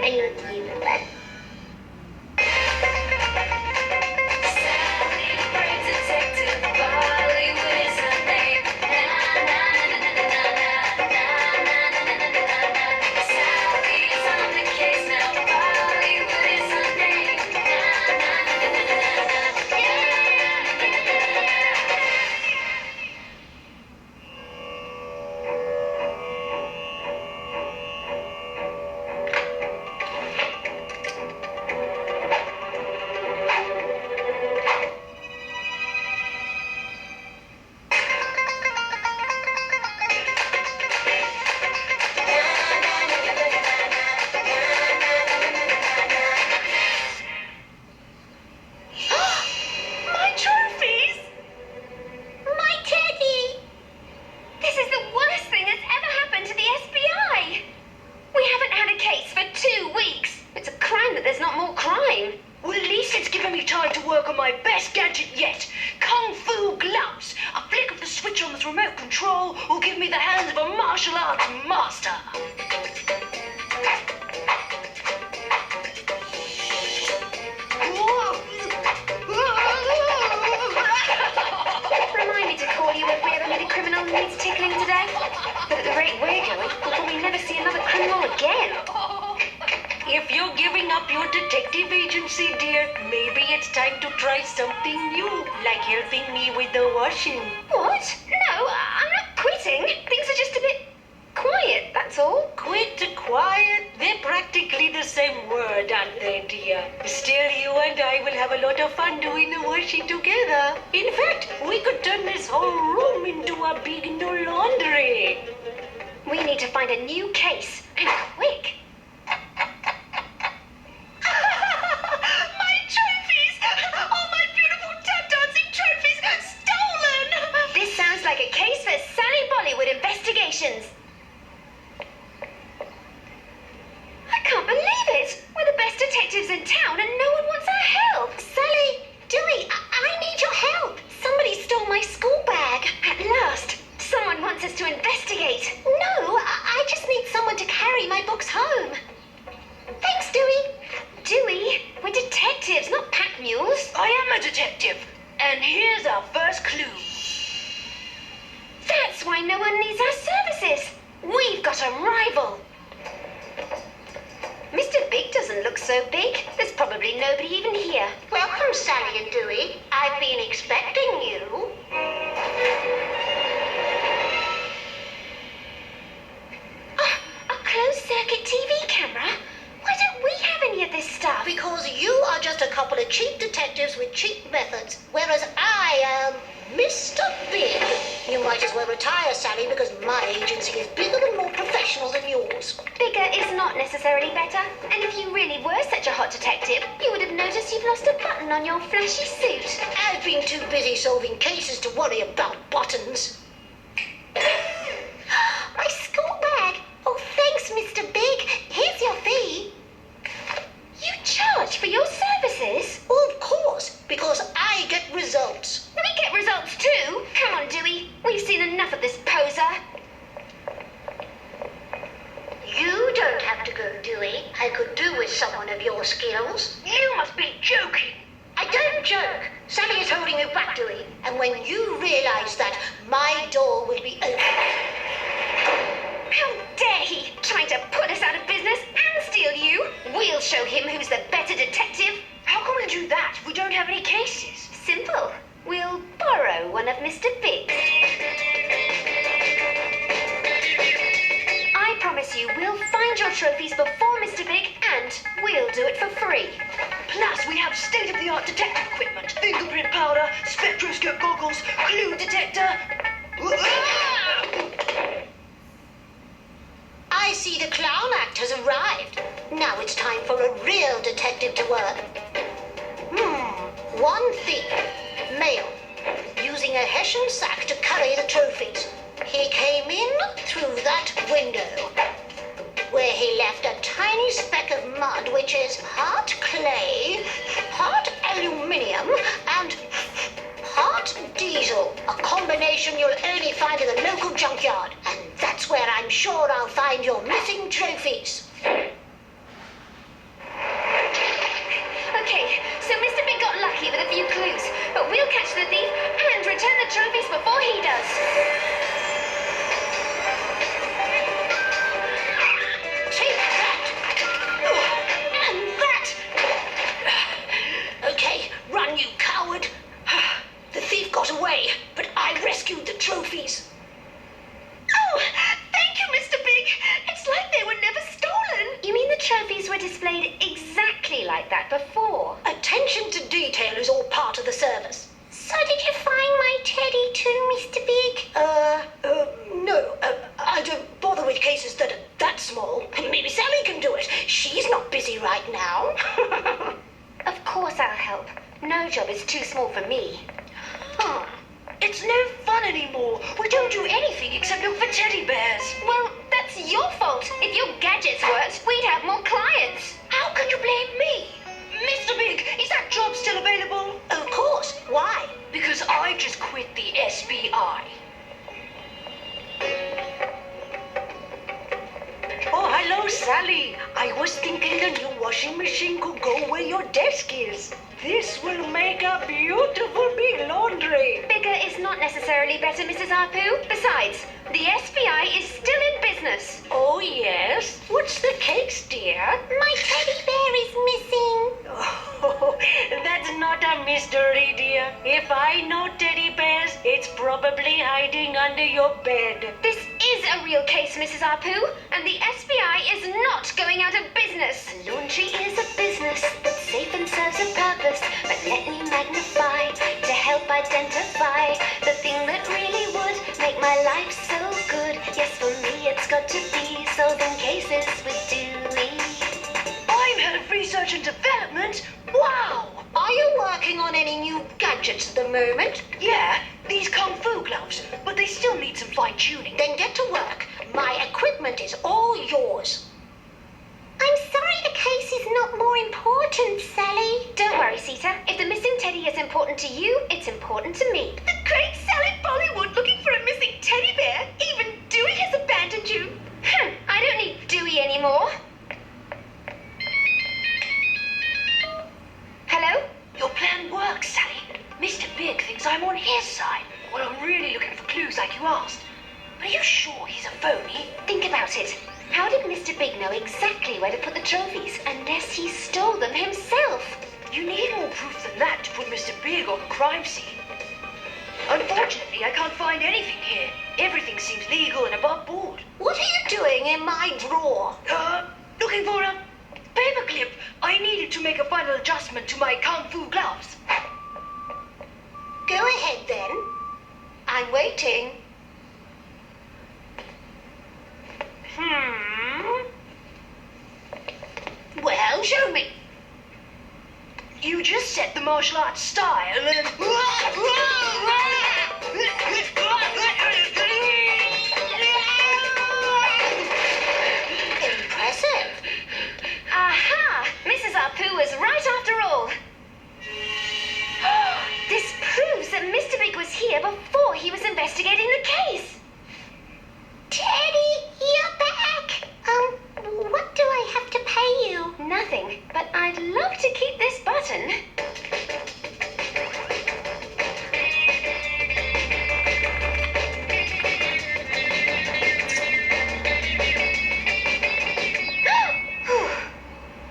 Thank you. Sally, brave detective, Bollywood is her name. Na na na na na na na na na na na na na. Sally is on the case now. Bollywood is her name. Na na na na na na na. My trophies! My teddy! This is the worst thing that's ever happened to the SBI. We haven't had a case for 2 weeks. It's a crime that there's not more crime. Well, at least it's given me time to work on my best gadget yet. Kung Fu gloves. A flick of the switch on the remote control will give me the hands of a martial arts master. Remind me to call you if we ever meet a criminal who needs tickling today. But at the rate we're going, we'll probably never see another criminal again. If you're giving up your detective agency, dear, maybe it's time to try something new, like helping me with the washing. What? No, I'm not quitting. Things are just a bit quiet, that's all. Quit, quiet, they're practically the same word, aren't they, dear? Still, you and I will have a lot of fun doing the washing together. In fact, we could turn this whole room into a big no laundry. We need to find a new case, and quick. My trophies! All my beautiful tap dancing trophies stolen! This sounds like a case for Sally Bollywood Investigations. I can't believe it! We're the best detectives in town and no one wants our help. Sally, Doowee, I need your help. Somebody stole my school bag. At last, someone wants us to investigate. No, I just need someone to carry my books home. Thanks, Doowee. Dewey, we're detectives, not pack mules. I am a detective, and here's our first clue. That's why no one needs our services. We've got a rival. Mr. Big doesn't look so big. There's probably nobody even here. Welcome, Sally and Doowee. I've been expecting you. Oh, a closed-circuit TV camera? Why don't we have any of this stuff? Because you are just a couple of cheap detectives with cheap methods, whereas I am Mr. Big. You might as well retire, Sally, because my agency is bigger and more professional than yours. Bigger is not necessarily better. And if you really were such a hot detective, you would have noticed you've lost a button on your flashy suit. I've been too busy solving cases to worry about buttons. My school bag. Oh, thanks, Mr. Big. Here's your fee. You charge for your services? Oh, of course, because I get results. We get results too. Come on, Dewey. We've seen enough of this poser. You don't have to go, Doowee. I could do with someone of your skills. You must be joking. I don't joke. Sally is holding you back, Doowee. And when you realize that, my door will be open. How dare he, trying to put us out of business and steal you? We'll show him who's the better detective. How can we do that if we don't have any cases? Simple. We'll borrow one of Mr. Big's. I promise you we'll find your trophies before Mr. Big and we'll do it for free. Plus, we have state-of-the-art detective equipment. Fingerprint powder, spectroscope goggles, clue detector. I see the clown act has arrived. Now it's time for a real detective to work. One thief, male, using a Hessian sack to carry the trophies. He came in through that window, where he left a tiny speck of mud, which is part clay, part aluminium, and part diesel. A combination you'll only find in the local junkyard. And that's where I'm sure I'll find your missing trophies. trophies were displayed exactly like that before. Attention to detail is all part of the service. So did you find my teddy too, Mr. Big? No. I don't bother with cases that are that small. Maybe Sally can do it. She's not busy right now. Of course I'll help. No job is too small for me. It's no fun anymore. We don't do anything except look for teddy bears. Well, that's your fault. If your gadgets worked, we'd have more clients. How can you blame me? Mr. Big, is that job still available? Of course. Why? Because I just quit the SBI. Oh, hello, Sally. I was thinking the new washing machine could go where your desk is. This will make a beautiful big laundry. Bigger is not necessarily better, Mrs. Apu. Besides, the SBI is still in business. Oh, yes? What's the case, dear? My teddy bear is missing. Oh, that's not a mystery, dear. If I know teddy bears, it's probably hiding under your bed. This is a real case, Mrs. Apu, and the SBI is not going out of business. Laundry is a business that's safe and serves a purpose, but let me magnify to help identify the thing that really would make my life so good. Yes, for me it's got to be solving cases with Doowee. I'm head of research and development. Wow! Are you working on any new gadgets at the moment? Yeah, these kung fu gloves, but they still need some fine-tuning. Then get to work. My equipment is all yours. I'm sorry the case is not more important, Sally. Don't worry, Sita. If the missing teddy is important to you, it's important to me. The great Sally Bollywood looking for a missing teddy bear? Even Doowee has abandoned you. I don't need Doowee anymore. Hello? Your plan works, Sally. Mr. Big thinks I'm on his side. Well, I'm really looking for clues like you asked. But are you sure he's a phony? Think about it. How did Mr. Big know exactly where to put the trophies unless he stole them himself? You need more proof than that to put Mr. Big on the crime scene. Unfortunately, I can't find anything here. Everything seems legal and above board. What are you doing in my drawer? Looking for a paperclip. I needed to make a final adjustment to my kung fu gloves. Go ahead then. I'm waiting. Well, show me. You just set the martial arts style and... Impressive. Aha! Mrs. Apu was right after all. This proves that Mr. Big was here before he was investigating the case. Teddy, you're back. What do I have to pay you? Nothing, but I'd love to keep this button.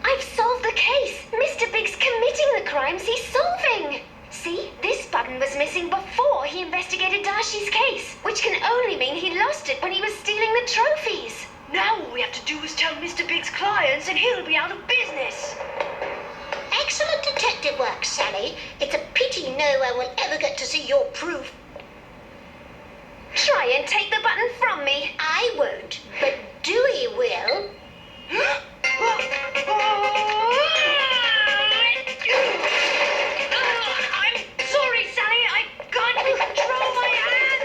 I've solved the case. Mr. Big's committing the crimes he's solving. See, this button was missing before he investigated Darshi's case, which can only mean he lost it when he was stealing the trophies. Now all we have to do is tell Mr. Big's clients and he'll be out of business. Excellent detective work, Sally. It's a pity no one will ever get to see your proof. Try and take the button from me. I won't, but Doowee will. I'm sorry, Sally. I can't control my hand.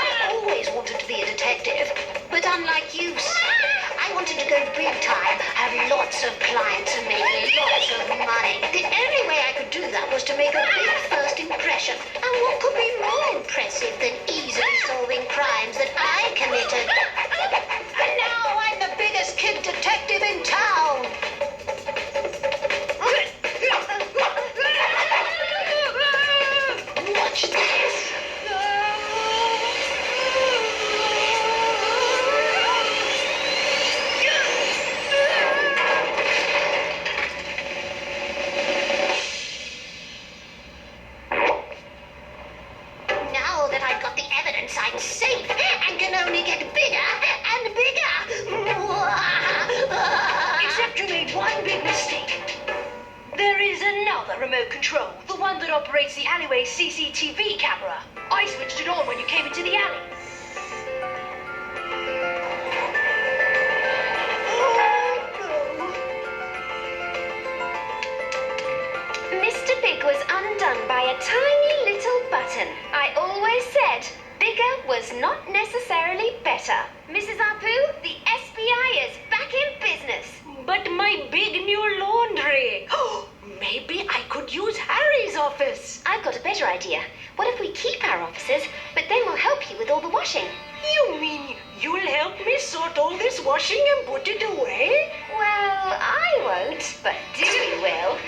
I always wanted to be a detective, but unlike you, I wanted to go big time, have lots of clients and make lots of money. The only way I could do that was to make a big first impression. And what could be more impressive than easily solving crimes that I committed? And now I'm the biggest kid detective in town. one big mistake. There is another remote control, the one that operates the alleyway CCTV camera. I switched it on when you came into the alley. Mr. Big was undone by a tiny little button. I always said bigger was not necessarily better. Mrs. Apu, the SBI is back in business. But my big new laundry. Maybe I could use Harry's office. I've got a better idea. What if we keep our offices, but then we'll help you with all the washing? You mean you'll help me sort all this washing and put it away? Well, I won't, but Dewey will.